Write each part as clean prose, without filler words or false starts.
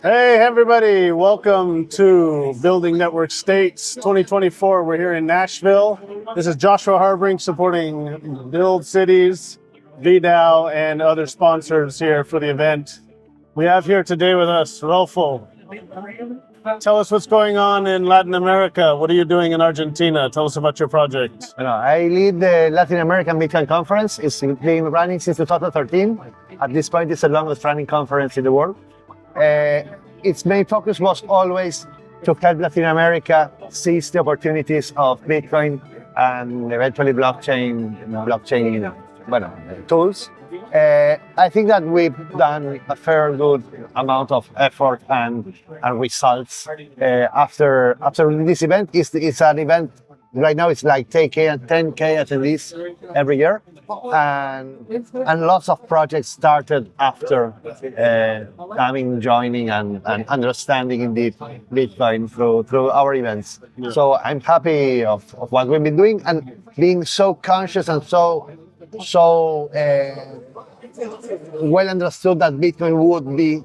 Hey everybody, welcome to Building Network States 2024. We're here in Nashville. This is Joshua Harbring supporting Build Cities, VDAO, and other sponsors here for the event. We have here today with us Rodolfo. Tell us what's going on in Latin America. What are you doing in Argentina? Tell us about your project. I lead the Latin American Bitcoin Conference. It's been running since 2013. At this point, it's the longest running conference in the world. Its main focus was always to help Latin America seize the opportunities of Bitcoin and eventually blockchain tools. I think that we've done a fair good amount of effort and results after this event. It's an event right now. It's like 10K attendees every year, and lots of projects started after joining and understanding indeed Bitcoin through our events. Yeah. So I'm happy of what we've been doing and being so conscious and so well understood that Bitcoin would be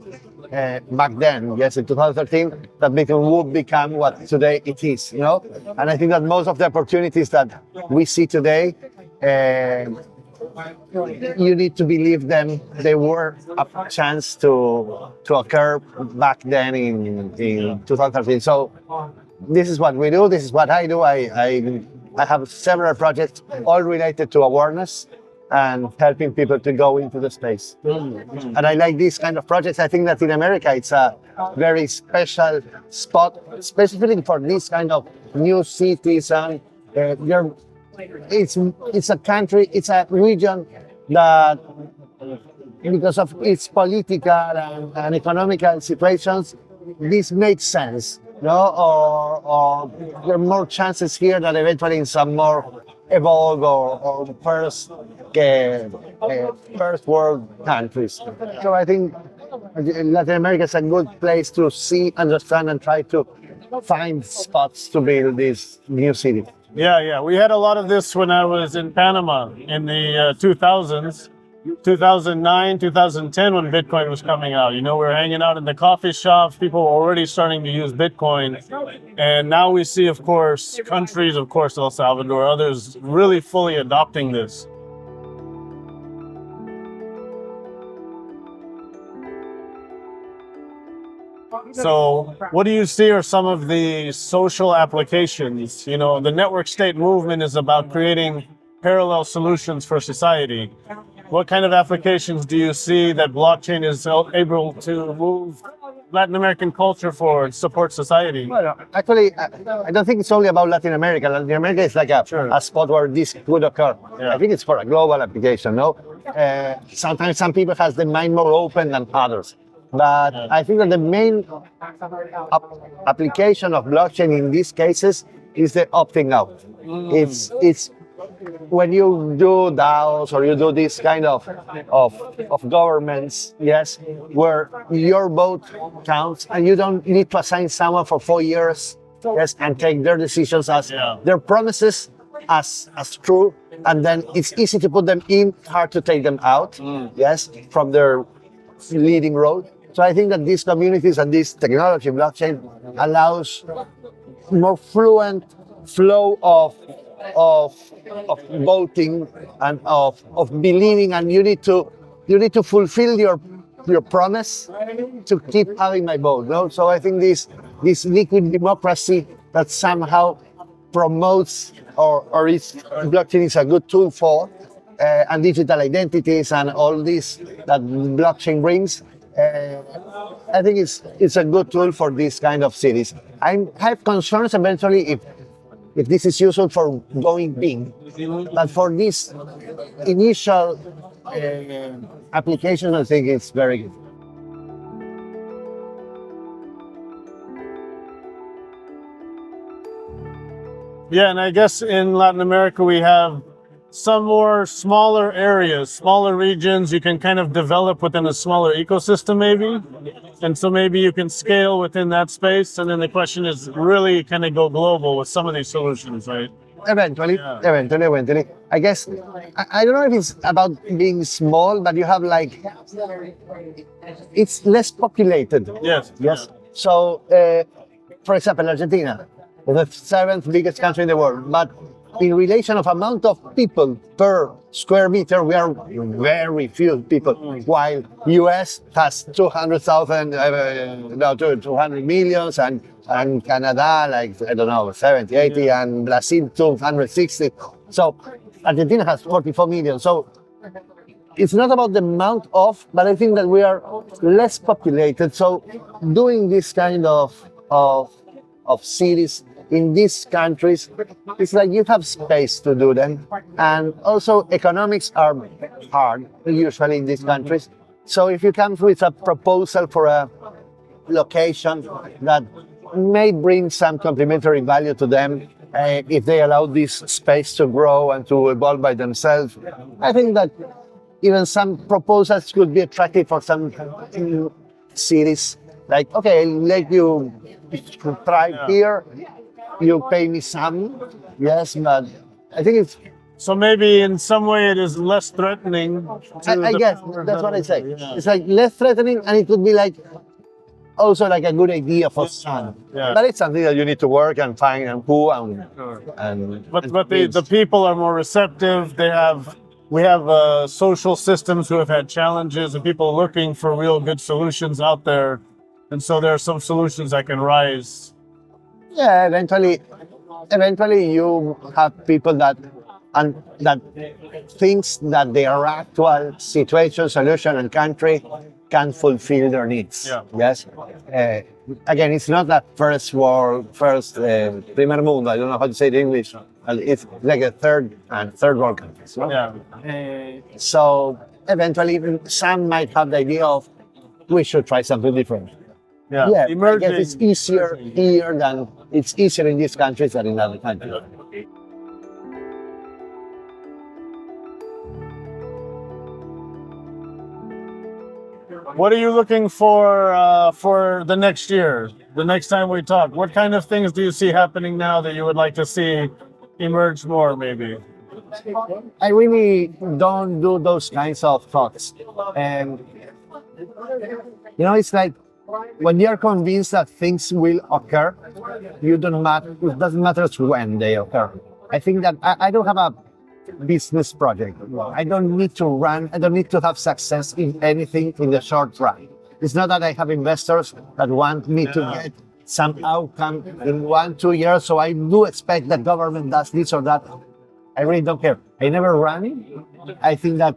back then, yes, in 2013, that Bitcoin would become what today it is, you know? And I think that most of the opportunities that we see today, you need to believe them. They were a chance to occur back then in 2013. So this is what we do. This is what I do. I have several projects all related to awareness and helping people to go into the space. And I like these kind of projects. I think that in America, it's a very special spot, specifically for these kind of new cities. And it's a country, it's a region that, because of its political and economical situations, this makes sense. No, or there are more chances here that eventually in some more evolved or first world countries. So I think Latin America is a good place to see, understand, and try to find spots to build this new city. Yeah. We had a lot of this when I was in Panama in the 2000s. 2009, 2010, when Bitcoin was coming out. You know, we were hanging out in the coffee shops. People were already starting to use Bitcoin. And now we see, of course, countries, of course, El Salvador, others really fully adopting this. So what do you see are some of the social applications? You know, the network state movement is about creating parallel solutions for society. What kind of applications do you see that blockchain is able to move Latin American culture forward, support society? Well, actually, I don't think it's only about Latin America. Latin America is like a spot where this could occur. Yeah. I think it's for a global application, no? Sometimes some people have the mind more open than others. But I think that the main application of blockchain in these cases is the opting out. It's when you do DAOs or you do this kind of governments, yes, where your vote counts and you don't need to assign someone for 4 years, yes, and take their decisions as their promises as true, and then it's easy to put them in, hard to take them out, yes, from their leading road. So I think that these communities and this technology, blockchain, allows more fluent flow of voting and of believing, and you need to fulfill your promise to keep having my vote. No? So I think this liquid democracy that somehow promotes or is blockchain is a good tool for, and digital identities and all this that blockchain brings. I think it's a good tool for this kind of cities. I have concerns eventually if this is useful for going big, but for this initial application, I think it's very good. Yeah, and I guess in Latin America we have some more smaller areas, smaller regions you can kind of develop within a smaller ecosystem maybe. And so maybe you can scale within that space. And then the question is really kind of go global with some of these solutions, right? Eventually. I guess I don't know if it's about being small, but you have like it's less populated. Yes. Yes. So, for example, Argentina, the seventh biggest country in the world, but in relation of amount of people per square meter, we are very few people. While US has 200,000, no, 200 millions, and Canada, like, I don't know, 70, 80, and Brazil, 260. So Argentina has 44 million. So it's not about the amount of, but I think that we are less populated. So doing this kind of cities in these countries, it's like you have space to do them. And also economics are hard, usually in these countries. So if you come with a proposal for a location that may bring some complementary value to them, if they allow this space to grow and to evolve by themselves, I think that even some proposals could be attractive for some cities. Like, okay, I'll let you try here, you pay me some, yes, but I think it's. So maybe in some way it is less threatening. I guess that's what I say. Yeah. It's like less threatening, and it would be like also like a good idea for some. Yeah. But it's something that you need to work and find and who But the people are more receptive. We have social systems who have had challenges, and people looking for real good solutions out there, and so there are some solutions that can rise. Yeah, eventually you have people that thinks that their actual situation, solution, and country can fulfill their needs. Yeah. Yes. Again, it's not that first primer mundo. I don't know how to say it in English. It's like a third world countries. No? Yeah. So eventually, some might have the idea of we should try something different. Yeah. Yeah, Emerging. I guess it's easier here than it's easier in these countries than in other countries. What are you looking for the next year? The next time we talk, what kind of things do you see happening now that you would like to see emerge more, maybe? I really don't do those kinds of thoughts, and it's like when you're convinced that things will occur, it doesn't matter when they occur. I think that I don't have a business project. I don't need to have success in anything in the short run. It's not that I have investors that want me to get some outcome in 1-2 years, so I do expect that government does this or that. I really don't care. I never run it. I think that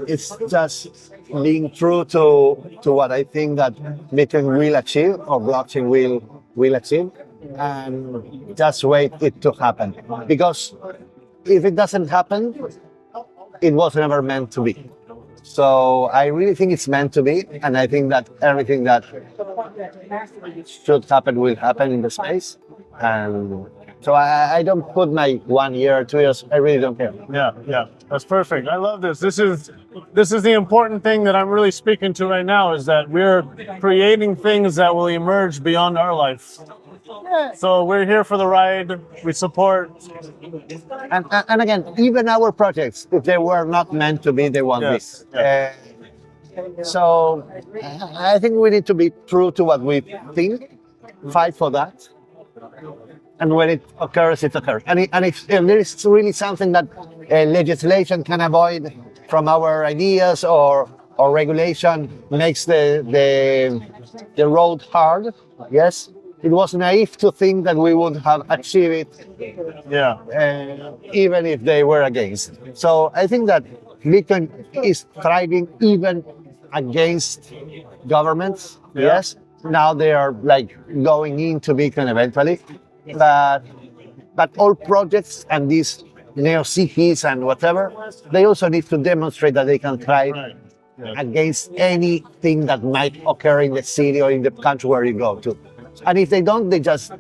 it's just being true to what I think that Bitcoin will achieve or blockchain will achieve, and just wait it to happen. Because if it doesn't happen, it was never meant to be. So I really think it's meant to be, and I think that everything that should happen will happen in the space. And so I don't put my 1 year, 2 years. I really don't care. Yeah, that's perfect. I love this. This is the important thing that I'm really speaking to right now, is that we're creating things that will emerge beyond our life. So we're here for the ride. We support. And again, even our projects, if they were not meant to be, they won't be. Yeah. So I think we need to be true to what we think, fight for that. And when it occurs, it occurs. And if there is really something that legislation can avoid from our ideas, or regulation makes the road hard, yes, it was naive to think that we would have achieved it, even if they were against. So I think that Bitcoin is thriving even against governments. Yeah. Yes, now they are like going into Bitcoin eventually, but all projects and these neo-cities and whatever, they also need to demonstrate that they can thrive against anything that might occur in the city or in the country where you go to. And if they don't, they just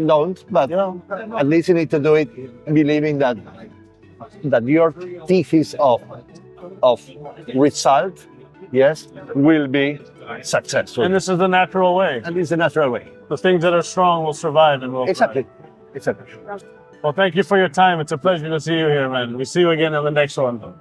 don't. But at least you need to do it believing that your thesis of result, yes, will be successful. And this is the natural way. And it's the natural way. The things that are strong will survive and will Exactly. thrive. etc. Well, thank you for your time. It's a pleasure to see you here, man. We see you again in the next one.